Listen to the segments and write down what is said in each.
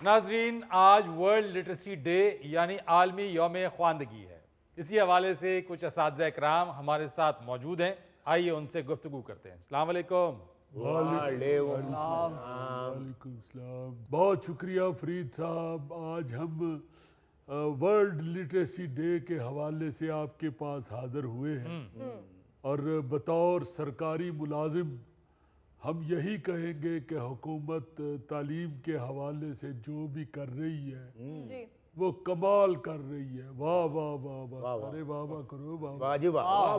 ناظرین، آج world literacy day یعنی عالمی یوم خواندگی ہے۔ اسی حوالے سے کچھ اساتذہ اکرام ہمارے ساتھ موجود ہیں، آئیے ان سے گفتگو کرتے ہیں۔ السلام علیکم۔ وعلیکم السلام۔ بہت شکریہ فرید صاحب، آج ہم ورلڈ لٹریسی ڈے کے حوالے سے آپ کے پاس حاضر ہوئے ہیں، اور بطور سرکاری ملازم ہم یہی کہیں گے کہ حکومت تعلیم کے حوالے سے جو بھی کر رہی ہے وہ کمال کر رہی ہے۔ واہ واہ واہ واہ، ارے واہ واہ کرو، واہ واہ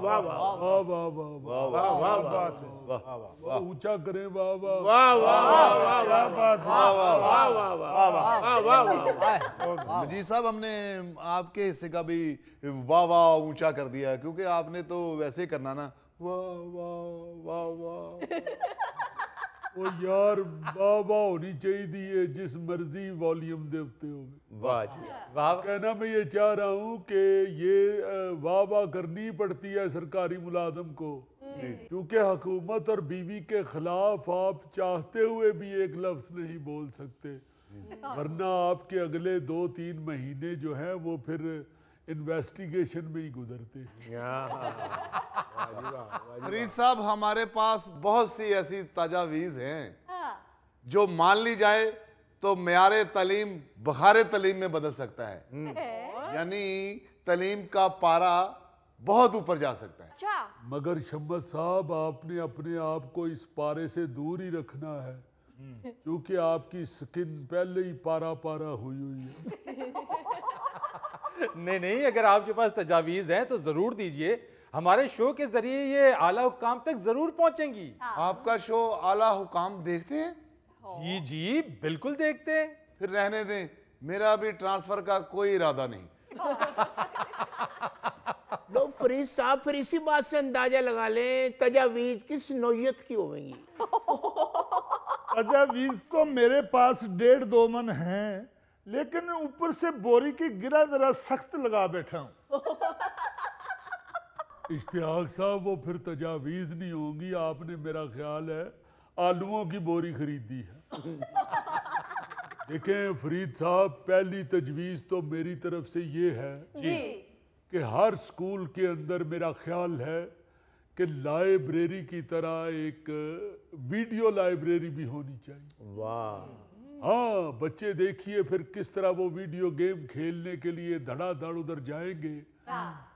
واہ واہ واہ واہ واہ، اونچا کریں، واہ واہ واہ واہ۔ مجید صاحب، ہم نے آپ کے حصے کا بھی واہ واہ اونچا کر دیا ہے، کیونکہ آپ نے تو ویسے کرنا نا، واہ واہ واہ واہ۔ وہ یار واہ واہ ہونی چاہیے دی ہے جس مرضی والیوم دے اتے ہوئے۔ کہنا میں یہ چاہ رہا ہوں کہ یہ واہ واہ کرنی پڑتی ہے سرکاری ملازم کو، کیونکہ حکومت اور بیوی کے خلاف آپ چاہتے ہوئے بھی ایک لفظ نہیں بول سکتے، ورنہ آپ کے اگلے 2-3 مہینے جو ہیں وہ پھر انویسٹیگیشن میں ہی گزرتے ہیں۔ فرید صاحب، ہمارے پاس بہت سی ایسی تجاویز ہیں جو مان لی جائے تو معیار تعلیم بخار تعلیم میں بدل سکتا ہے، یعنی تعلیم کا پارا بہت اوپر جا سکتا ہے۔ مگر شمس صاحب، آپ نے اپنے آپ کو اس پارے سے دور ہی رکھنا ہے، کیونکہ آپ کی سکن پہلے ہی پارا پارا ہوئی ہے۔ نہیں، اگر آپ کے پاس تجاویز ہیں تو ضرور دیجئے، ہمارے شو کے ذریعے یہ اعلیٰ حکام تک ضرور پہنچیں گی۔ آپ کا شو اعلیٰ حکام دیکھتے ہیں؟ جی بالکل دیکھتے ہیں۔ پھر رہنے دیں، میرا بھی ٹرانسفر کا کوئی ارادہ نہیں۔ لو فرید صاحب، پھر اسی بات سے اندازہ لگا لیں تجاویز کس نوعیت کی ہوئیں گی۔ تجاویز تو میرے پاس 1.5-2 من ہیں، لیکن اوپر سے بوری کی گرہ ذرا سخت لگا بیٹھا ہوں۔ اشتیاق صاحب، وہ پھر تجاویز نہیں ہوں گی، آپ نے میرا خیال ہے آلووں کی بوری خریدی ہے۔ دیکھیں فرید صاحب، پہلی تجویز تو میری طرف سے یہ ہے کہ ہر سکول کے اندر میرا خیال ہے کہ لائبریری کی طرح ایک ویڈیو لائبریری بھی ہونی چاہیے۔ واہ! ہاں، بچے دیکھیے پھر کس طرح وہ ویڈیو گیم کھیلنے کے لیے دھڑا دھڑ ادھر جائیں گے،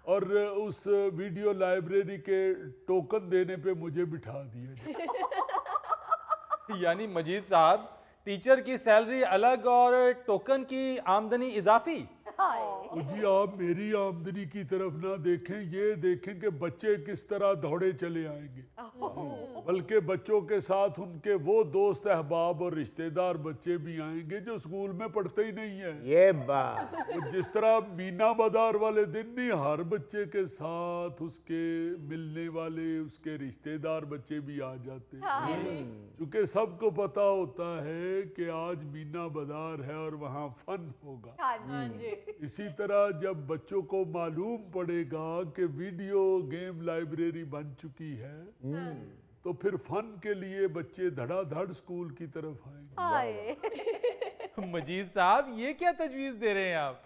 اور اس ویڈیو لائبریری کے ٹوکن دینے پہ مجھے بٹھا دیا جائے۔ یعنی مجید صاحب، ٹیچر کی سیلری الگ اور ٹوکن کی آمدنی اضافی؟ جی، آپ میری آمدنی کی طرف نہ دیکھیں، یہ دیکھیں کہ بچے کس طرح دوڑے چلے آئیں گے، بلکہ بچوں کے ساتھ ان کے وہ دوست احباب اور رشتہ دار بچے بھی آئیں گے جو اسکول میں پڑھتے ہی نہیں ہیں۔ یہ بات جس طرح مینا بازار والے دن نہیں، ہر بچے کے ساتھ اس کے ملنے والے اس کے رشتہ دار بچے بھی آ جاتے ہیں، کیونکہ سب کو پتا ہوتا ہے کہ آج مینا بازار ہے اور وہاں فن ہوگا۔ اسی طرح جب بچوں کو معلوم پڑے گا کہ ویڈیو گیم لائبریری بن چکی ہے تو پھر فن کے لیے بچے دھڑا دھڑ سکول کی طرف آئیں گے۔ مجید صاحب، یہ کیا تجویز دے رہے ہیں آپ؟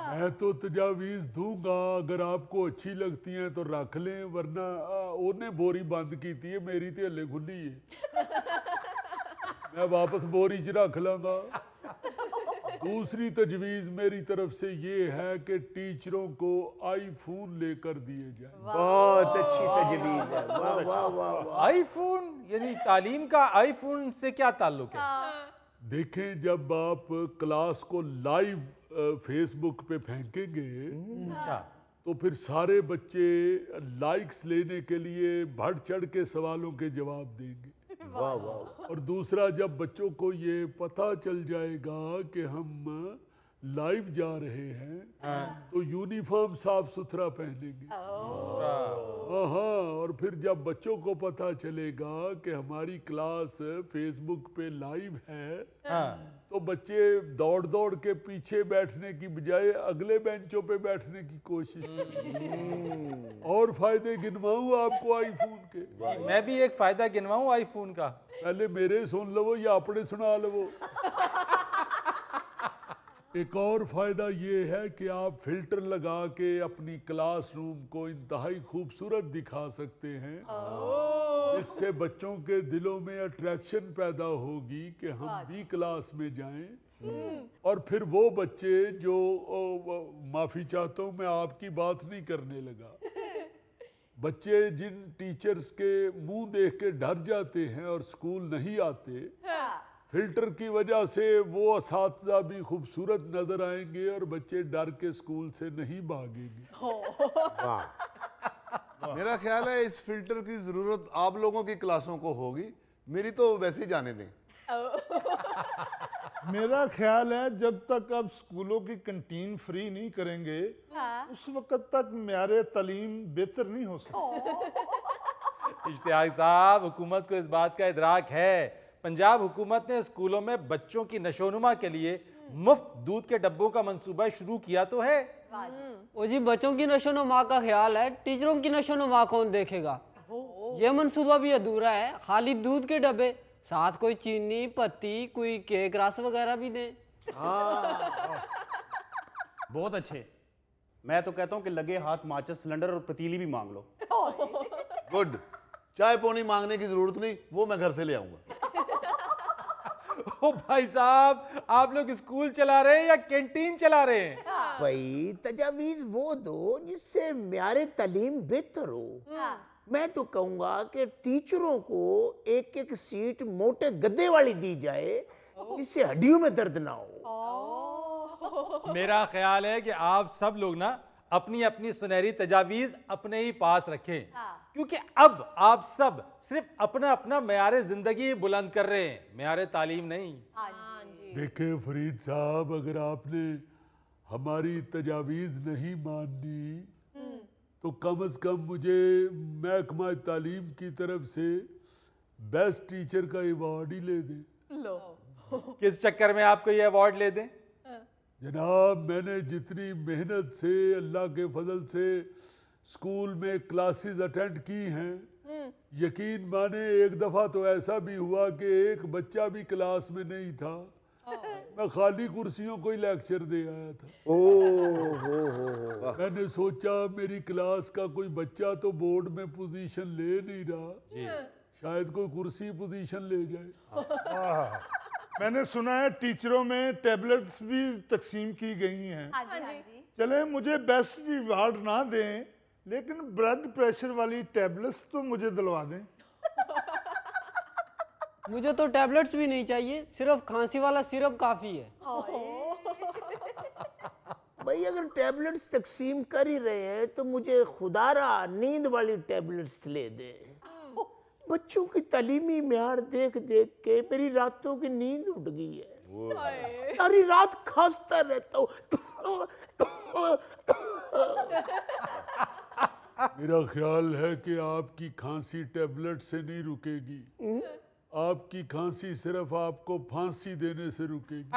میں تو تجاویز دوں گا، اگر آپ کو اچھی لگتی ہیں تو رکھ لیں، ورنہ انہیں بوری بند کی تھی، میری تے ہلے کھلی ہے، میں واپس بوری چ رکھ لوں گا۔ دوسری تجویز میری طرف سے یہ ہے کہ ٹیچروں کو آئی فون لے کر دیے جائیں۔ بہت اچھی تجویز ہے۔ واہ واہ واہ واہ! آئی فون؟ یعنی تعلیم کا آئی فون سے کیا تعلق ہے؟ دیکھیں، جب آپ کلاس کو لائیو فیس بک پہ پھینکیں گے تو پھر سارے بچے لائکس لینے کے لیے بڑھ چڑھ کے سوالوں کے جواب دیں گے۔ واہ واہ! اور دوسرا، جب بچوں کو یہ پتہ چل جائے گا کہ ہم لائیو جا رہے ہیں تو یونیفارم صاف ستھرا پہنیں گے۔ ہاں، اور پھر جب بچوں کو پتہ چلے گا کہ ہماری کلاس فیس بک پہ لائیو ہے تو بچے دوڑ دوڑ کے پیچھے بیٹھنے کی بجائے اگلے بینچوں پہ بیٹھنے کی کوشش کریں۔ اور فائدے گنواؤں آپ کو آئی فون کے؟ میں بھی ایک فائدہ گنواؤں آئی فون کا؟ پہلے میرے سن لو یا اپنے سنا لو؟ ایک اور فائدہ یہ ہے کہ آپ فلٹر لگا کے اپنی کلاس روم کو انتہائی خوبصورت دکھا سکتے ہیں، اس سے بچوں کے دلوں میں اٹریکشن پیدا ہوگی کہ ہم بھی کلاس میں جائیں، اور پھر وہ بچے جو معافی چاہتا ہوں میں آپ کی بات نہیں کرنے لگا، بچے جن ٹیچرز کے منہ دیکھ کے ڈر جاتے ہیں اور سکول نہیں آتے، فلٹر کی وجہ سے وہ اساتذہ بھی خوبصورت نظر آئیں گے اور بچے ڈر کے سکول سے نہیں بھاگیں گے۔ میرا خیال ہے اس فلٹر کی ضرورت آپ لوگوں کی کلاسوں کو ہوگی، میری تو ویسے ہی جانے دیں۔ میرا خیال ہے جب تک آپ سکولوں کی کنٹین فری نہیں کریں گے اس وقت تک معیار تعلیم بہتر نہیں ہو سکتا۔ اشتیاق صاحب، حکومت کو اس بات کا ادراک ہے۔ پنجاب حکومت نے اسکولوں میں بچوں کی نشوونما کے لیے مفت دودھ کے ڈبوں کا منصوبہ شروع کیا تو ہے۔ وہ جی بچوں کی نشوونما کا خیال ہے، ٹیچروں کی نشوونما کون دیکھے گا؟ یہ منصوبہ بھی ادھورا ہے، خالی دودھ کے ڈبے، ساتھ کوئی چینی پتی، کوئی کیک رس وغیرہ بھی دیں۔ بہت اچھے، میں تو کہتا ہوں کہ لگے ہاتھ ماچس سلنڈر اور پتیلی بھی مانگ لو۔ گڈ، چائے پانی مانگنے کی ضرورت نہیں، وہ میں گھر سے لے آؤں گا۔ او بھائی صاحب، آپ لوگ اسکول چلا رہے ہیں یا کینٹین چلا رہے ہیں؟ بھائی تجاویز وہ دو جس سے معیار تعلیم بہتر ہو۔ میں تو کہوں گا کہ ٹیچروں کو ایک ایک سیٹ موٹے گدے والی دی جائے جس سے ہڈیوں میں درد نہ ہو۔ میرا خیال ہے کہ آپ سب لوگ نا اپنی اپنی سنہری تجاویز اپنے ہی پاس رکھیں، کیونکہ اب آپ سب صرف اپنا اپنا معیار زندگی بلند کر رہے ہیں، معیار تعلیم نہیں۔ دیکھیں فرید صاحب، اگر آپ نے ہماری تجاویز نہیں ماننی تو کم از کم مجھے محکمہ تعلیم کی طرف سے بیسٹ ٹیچر کا ایوارڈ ہی لے دیں۔ کس چکر میں آپ کو یہ ایوارڈ لے دیں؟ جناب، میں نے جتنی محنت سے اللہ کے فضل سے اسکول میں کلاسز اٹینڈ کی ہیں، یقین مانے ایک دفعہ تو ایسا بھی ہوا کہ ایک بچہ بھی کلاس میں نہیں تھا، میں خالی کرسیوں کو ہی لیکچر دے آیا تھا۔ میں نے سوچا میری کلاس کا کوئی بچہ تو بورڈ میں پوزیشن لے نہیں رہا، شاید کوئی کرسی پوزیشن لے جائے۔ میں نے سنا ہے ٹیچروں میں ٹیبلٹس بھی تقسیم کی گئی ہیں۔ چلیں مجھے بیسٹ ایوارڈ نہ دیں لیکن بلڈ پریشر والی ٹیبلٹس تو مجھے دلوا دیں۔ مجھے تو ٹیبلٹس بھی نہیں چاہیے، صرف کھانسی والا سیرپ کافی ہے۔ بھائی اگر ٹیبلٹس تقسیم کر ہی رہے ہیں تو مجھے خدا را نیند والی ٹیبلٹس لے دیں۔ بچوں کی تعلیمی معیار دیکھ دیکھ کے میری راتوں کی نیند اٹھ گئی ہے، ساری رات کھانستا رہتا ہوں۔ میرا خیال ہے کہ آپ کی کھانسی ٹیبلٹ سے نہیں رکے گی، آپ کی کھانسی صرف آپ کو پھانسی دینے سے رکے گی،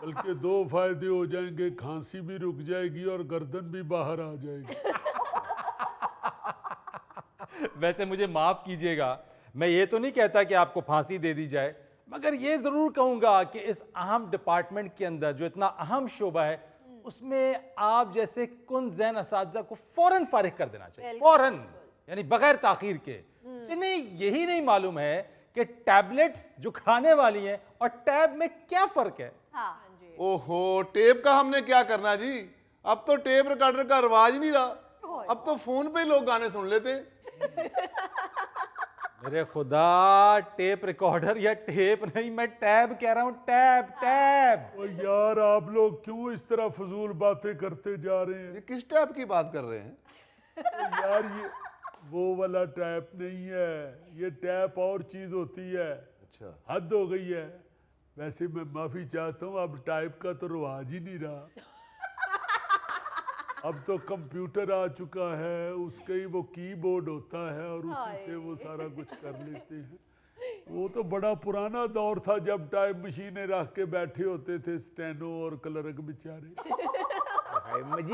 بلکہ دو فائدے ہو جائیں گے، کھانسی بھی رک جائے گی اور گردن بھی باہر آ جائے گی۔ ویسے مجھے معاف کیجئے گا، میں یہ تو نہیں کہتا کہ آپ کو پھانسی دے دی جائے، مگر یہ ضرور کہوں گا کہ اس اہم ڈپارٹمنٹ کے اندر جو اتنا اہم شعبہ ہے اس میں آپ جیسے کن ذہن اساتذہ کو فوراً فارغ کر دینا چاہیے، فوراً، یعنی بغیر تاخیر کے۔ نہیں یہی نہیں معلوم ہے کہ ٹیبلٹس جو کھانے والی ہیں اور ٹیب میں کیا فرق ہے؟ اوہو، ٹیپ کا ہم نے کیا کرنا جی، اب تو ٹیپ ریکارڈر کا رواج نہیں رہا، اب تو فون پہ ہی لوگ گانے سن لیتے ہیں۔ میرے خدا، ٹیپ ریکارڈر یا ٹیپ نہیں، میں ٹیب کہہ رہا ہوں، ٹیب ٹیب۔ اور یار آپ لوگ کیوں اس طرح فضول باتیں کرتے جا رہے ہیں؟ یہ کس ٹیپ کی بات کر رہے ہیں؟ یار یہ وہ والا ٹیپ نہیں ہے، یہ ٹیپ اور چیز ہوتی ہے، اچھا حد ہو گئی ہے۔ ویسے میں معافی چاہتا ہوں، اب ٹائپ کا تو رواج ہی نہیں رہا، اب تو کمپیوٹر آ چکا ہے، اس کا ہی وہ کی بورڈ ہوتا ہے اور اسی سے وہ سارا کچھ کر لیتے ہیں۔ وہ تو بڑا پرانا دور تھا جب ٹائپ مشینیں رکھ کے بیٹھے ہوتے تھے اسٹینو اور کلرک بیچارے۔